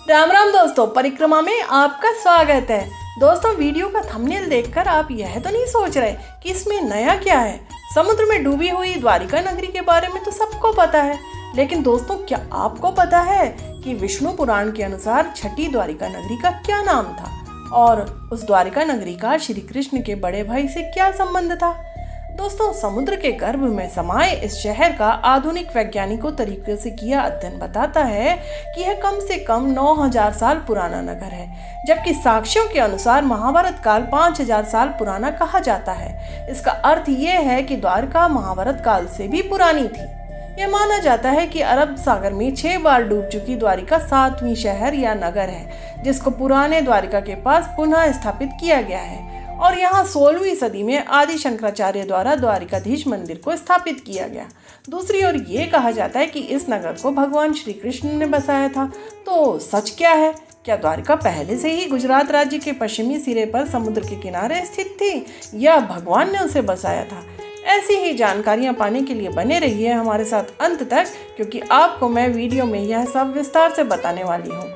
राम राम दोस्तों, परिक्रमा में आपका स्वागत है। दोस्तों, वीडियो का थंबनेल देखकर आप यह तो नहीं सोच रहे कि इसमें नया क्या है। समुद्र में डूबी हुई द्वारिका नगरी के बारे में तो सबको पता है, लेकिन दोस्तों क्या आपको पता है कि विष्णु पुराण के अनुसार छठी द्वारिका नगरी का क्या नाम था और उस द्वारिका नगरी का श्री कृष्ण के बड़े भाई से क्या संबंध था। दोस्तों, समुद्र के गर्भ में समाये इस शहर का आधुनिक वैज्ञानिकों तरीके से किया अध्ययन बताता है कि यह कम से कम 9000 साल पुराना नगर है, जबकि साक्ष्यों के अनुसार महाभारत काल 5000 साल पुराना कहा जाता है। इसका अर्थ ये है कि द्वारका महाभारत काल से भी पुरानी थी। यह माना जाता है कि अरब सागर में 6 बार डूब चुकी द्वारिका 7वीं शहर या नगर है, जिसको पुराने द्वारिका के पास पुनः स्थापित किया गया है और यहाँ 16वीं सदी में आदि शंकराचार्य द्वारा द्वारिकाधीश मंदिर को स्थापित किया गया। दूसरी ओर ये कहा जाता है कि इस नगर को भगवान श्री कृष्ण ने बसाया था। तो सच क्या है? क्या द्वारिका पहले से ही गुजरात राज्य के पश्चिमी सिरे पर समुद्र के किनारे स्थित थी या भगवान ने उसे बसाया था? ऐसी ही जानकारियां पाने के लिए बने रहिए हमारे साथ अंत तक, क्योंकि आपको मैं वीडियो में यह सब विस्तार से बताने वाली हूँ।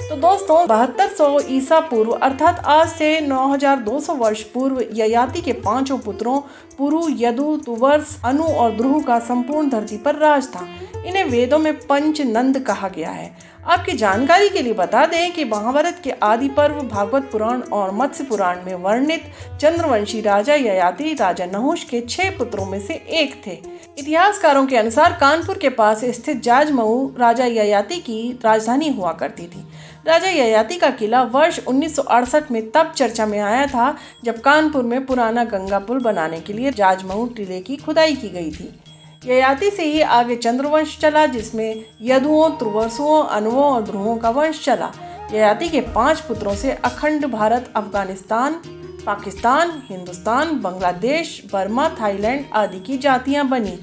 तो दोस्तों, 7200 ईसा पूर्व अर्थात आज से 9200 वर्ष पूर्व ययाति के 5 पुत्रों पुरु, यदु, तुवर्स, अनु और ध्रुव का संपूर्ण धरती पर राज था। इन्हें वेदों में पंच नंद कहा गया है। आपकी जानकारी के लिए बता दें कि महाभारत के आदि पर्व भागवत पुराण और मत्स्य पुराण में वर्णित चंद्रवंशी राजा ययाति राजा नहुष के 6 पुत्रों में से एक थे। इतिहासकारों के अनुसार कानपुर के पास स्थित जाजमऊ राजा ययाति की राजधानी हुआ करती थी। राजा ययाति का किला वर्ष 1968 में तब चर्चा में आया था जब कानपुर में पुराना गंगा पुल बनाने के लिए जाजमऊ टीले की खुदाई की गई थी। ययाति से ही आगे चंद्रवंश चला, जिसमें यदुओं, तुर्वसुओं, अनुओं और ध्रुवों का वंश चला। ययाति के 5 पुत्रों से अखंड भारत, अफगानिस्तान, पाकिस्तान, हिंदुस्तान, बांग्लादेश, बर्मा, थाईलैंड आदि की जातियां बनी।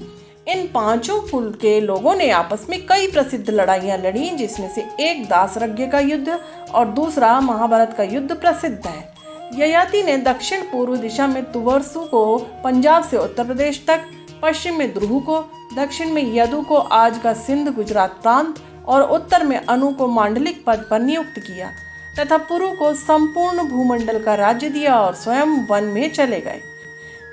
इन 5 कुल के लोगों ने आपस में कई प्रसिद्ध लड़ाइयां लड़ी, जिसमें से एक दासरज्ञ का युद्ध और दूसरा महाभारत का युद्ध प्रसिद्ध है। ययाति ने दक्षिण पूर्व दिशा में तुवर्सु को पंजाब से उत्तर प्रदेश तक, पश्चिम में ध्रुव को, दक्षिण में यदु को आज का सिंध गुजरात प्रांत और उत्तर में अनु को मांडलिक पद पर नियुक्त किया तथा पुरु को संपूर्ण भूमंडल का राज्य दिया और स्वयं वन में चले गए।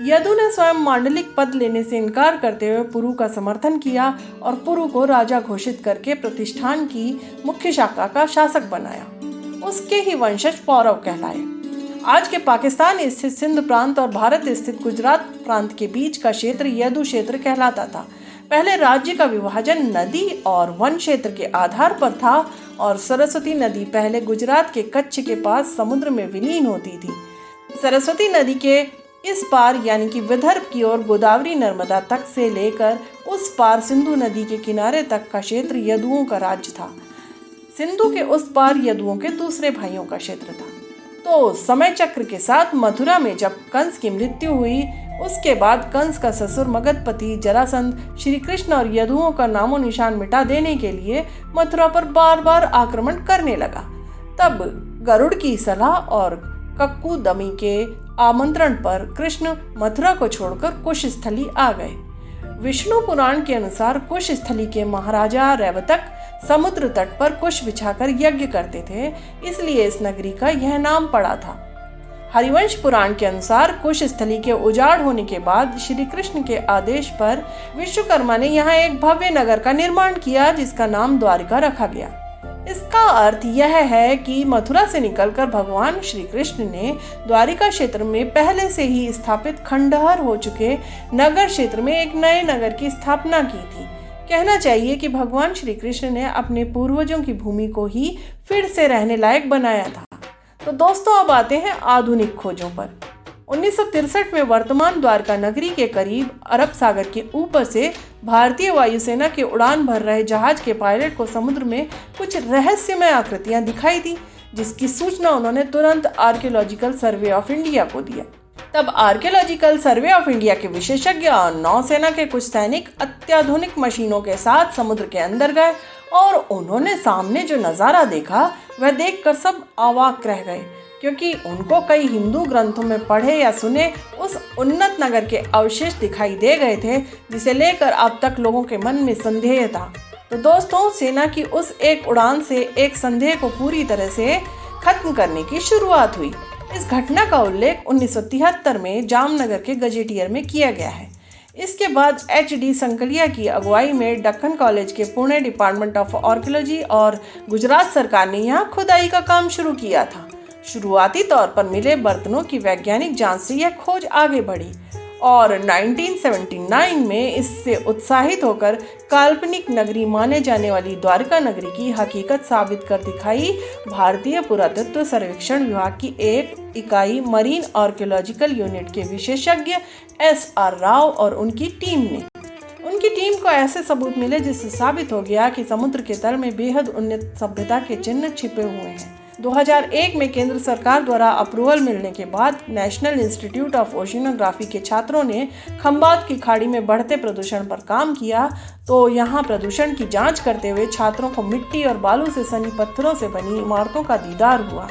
यदु ने स्वयं मांडलिक पद लेने से इनकार करते हुए पुरु का समर्थन किया और पुरु को राजा घोषित करके प्रतिष्ठान की मुख्य शाखा का शासक बनाया। उसके ही वंशज पौरव कहलाए। आज के पाकिस्तान स्थित सिंध प्रांत और भारत स्थित गुजरात प्रांत के बीच का क्षेत्र यदु क्षेत्र कहलाता था। पहले राज्य का विभाजन नदी और वन क्षेत्र के आधार पर था और सरस्वती नदी पहले गुजरात के कच्छ के पास समुद्र में विलीन होती थी। सरस्वती नदी के इस पार यानी कि विदर्भ की ओर गोदावरी नर्मदा तक से लेकर उस पार सिंधु नदी के किनारे तक का क्षेत्र यदुओं का राज्य था। सिंधु के उस पार यदुओं के दूसरे भाइयों का क्षेत्र था। तो समय चक्र के साथ मथुरा में जब कंस की मृत्यु हुई, उसके बाद कंस का ससुर मगधपति जरासंध श्री कृष्ण और यदुओं का नामो निशान मिटा देने के लिए मथुरा पर बार बार आक्रमण करने लगा। तब गरुड़ की सलाह और कक्कू दमी के आमंत्रण पर कृष्ण मथुरा को छोड़कर कुशस्थली आ गए। विष्णु पुराण के अनुसार कुशस्थली के महाराजा रैवतक समुद्र तट पर कुश बिछाकर यज्ञ करते थे, इसलिए इस नगरी का यह नाम पड़ा था। हरिवंश पुराण के अनुसार कुशस्थली के उजाड़ होने के बाद श्री कृष्ण के आदेश पर विश्वकर्मा ने यहाँ एक भव्य नगर का निर्माण किया, जिसका नाम द्वारिका रखा गया। इसका अर्थ यह है कि मथुरा से निकलकर भगवान श्री कृष्ण ने द्वारिका क्षेत्र में पहले से ही स्थापित खंडहर हो चुके नगर क्षेत्र में एक नए नगर की स्थापना की थी। कहना चाहिए कि भगवान श्री कृष्ण ने अपने पूर्वजों की भूमि को ही फिर से रहने लायक बनाया था। तो दोस्तों, अब आते हैं आधुनिक खोजों पर। 1963 में वर्तमान द्वारका नगरी के करीब अरब सागर के ऊपर से भारतीय वायुसेना के उड़ान भर रहे जहाज के पायलट को समुद्र में कुछ रहस्यमय आकृतियां दिखाई दी, जिसकी सूचना उन्होंने तुरंत आर्कियोलॉजिकल सर्वे ऑफ इंडिया को दिया। तब आर्कियोलॉजिकल सर्वे ऑफ इंडिया के विशेषज्ञ और नौसेना के कुछ सैनिक अत्याधुनिक मशीनों के साथ समुद्र के अंदर गए और उन्होंने सामने जो नजारा देखा वह देखकर सब अवाक रह गए, क्योंकि उनको कई हिंदू ग्रंथों में पढ़े या सुने उस उन्नत नगर के अवशेष दिखाई दे गए थे, जिसे लेकर अब तक लोगों के मन में संदेह था। तो दोस्तों, सेना की उस एक उड़ान से एक संदेह को पूरी तरह से खत्म करने की शुरुआत हुई। इस घटना का उल्लेख 1973 में जामनगर के गजेटियर में किया गया है। इसके बाद HD संकलिया की अगुवाई में दक्कन कॉलेज के पुणे डिपार्टमेंट ऑफ आर्कियोलॉजी और गुजरात सरकार ने यहाँ खुदाई का काम शुरू किया था। शुरुआती तौर पर मिले बर्तनों की वैज्ञानिक जांच से यह खोज आगे बढ़ी और 1979 में इससे उत्साहित होकर काल्पनिक नगरी माने जाने वाली द्वारका नगरी की हकीकत साबित कर दिखाई भारतीय पुरातत्व सर्वेक्षण विभाग की एक इकाई मरीन आर्कियोलॉजिकल यूनिट के विशेषज्ञ SR राव और उनकी टीम ने। उनकी टीम को ऐसे सबूत मिले जिससे साबित हो गया कि समुद्र के तल में बेहद उन्नत सभ्यता के चिन्ह छिपे हुए हैं। 2001 में केंद्र सरकार द्वारा अप्रूवल मिलने के बाद नेशनल इंस्टीट्यूट ऑफ ओशिनोग्राफी के छात्रों ने खंबात की खाड़ी में बढ़ते प्रदूषण पर काम किया। तो यहाँ प्रदूषण की जांच करते हुए छात्रों को मिट्टी और बालू से सनी पत्थरों से बनी इमारतों का दीदार हुआ।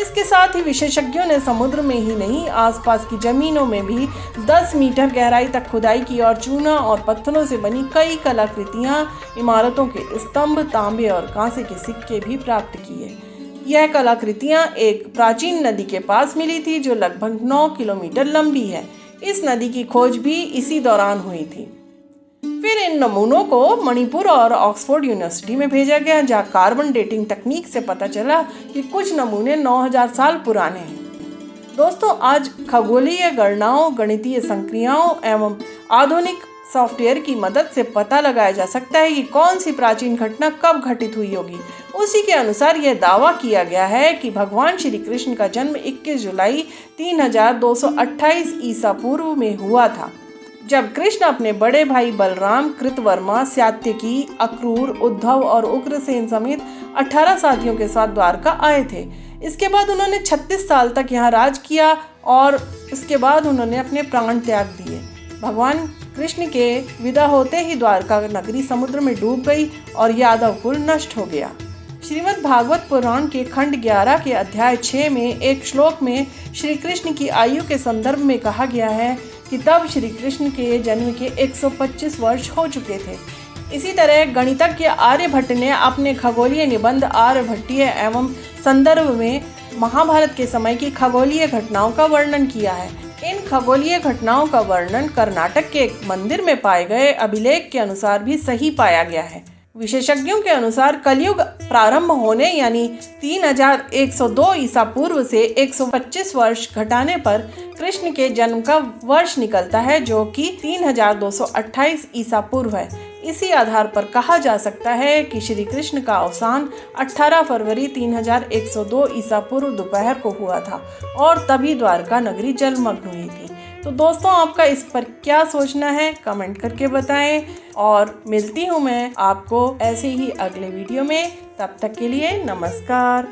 इसके साथ ही विशेषज्ञों ने समुद्र में ही नहीं, आसपास की जमीनों में भी 10 मीटर गहराई तक खुदाई की और चूना और पत्थरों से बनी कई कलाकृतियां, इमारतों के स्तंभ, तांबे और कांसे के सिक्के भी प्राप्त किए। यह कलाकृतियां एक प्राचीन नदी के पास मिली थी जो लगभग 9 किलोमीटर लंबी है। इस नदी की खोज भी इसी दौरान हुई थी। फिर इन नमूनों को मणिपुर और ऑक्सफोर्ड यूनिवर्सिटी में भेजा गया, जहां कार्बन डेटिंग तकनीक से पता चला कि कुछ नमूने 9000 साल पुराने हैं। दोस्तों, आज खगोलीय गणनाओं, गणितीय संक्रियाओं एवं आधुनिक सॉफ्टवेयर की मदद से पता लगाया जा सकता है कि कौन सी प्राचीन घटना कब घटित हुई होगी। उसी के अनुसार यह दावा किया गया है कि भगवान श्री कृष्ण का जन्म 21 जुलाई 3228 ईसा पूर्व में हुआ था, जब कृष्ण अपने बड़े भाई बलराम, कृतवर्मा, सात्यकी, अक्रूर, उद्धव और उग्रसेन समेत 18 साथियों के साथ द्वारका आए थे। इसके बाद उन्होंने 36 साल तक यहाँ राज किया और इसके बाद उन्होंने अपने प्राण त्याग दिए। भगवान कृष्ण के विदा होते ही द्वारका नगरी समुद्र में डूब गई और यादव कुल नष्ट हो गया। श्रीमद् भागवत पुराण के खंड 11 के अध्याय 6 में एक श्लोक में श्री कृष्ण की आयु के संदर्भ में कहा गया है कि तब श्री कृष्ण के जन्म के 125 वर्ष हो चुके थे। इसी तरह गणितज्ञ आर्यभट्ट ने अपने खगोलीय निबंध आर्यभट्टीय एवं संदर्भ में महाभारत के समय की खगोलीय घटनाओं का वर्णन किया है। इन खगोलीय घटनाओं का वर्णन कर्नाटक के एक मंदिर में पाए गए अभिलेख के अनुसार भी सही पाया गया है। विशेषज्ञों के अनुसार कलयुग प्रारंभ होने यानी 3102 ईसा पूर्व से 125 वर्ष घटाने पर कृष्ण के जन्म का वर्ष निकलता है, जो कि 3228 ईसा पूर्व है। इसी आधार पर कहा जा सकता है कि श्री कृष्ण का अवसान 18 फरवरी 3102 ईसा पूर्व दोपहर को हुआ था और तभी द्वारका नगरी जलमग्न हुई थी। तो दोस्तों, आपका इस पर क्या सोचना है कमेंट करके बताएं और मिलती हूँ मैं आपको ऐसे ही अगले वीडियो में। तब तक के लिए नमस्कार।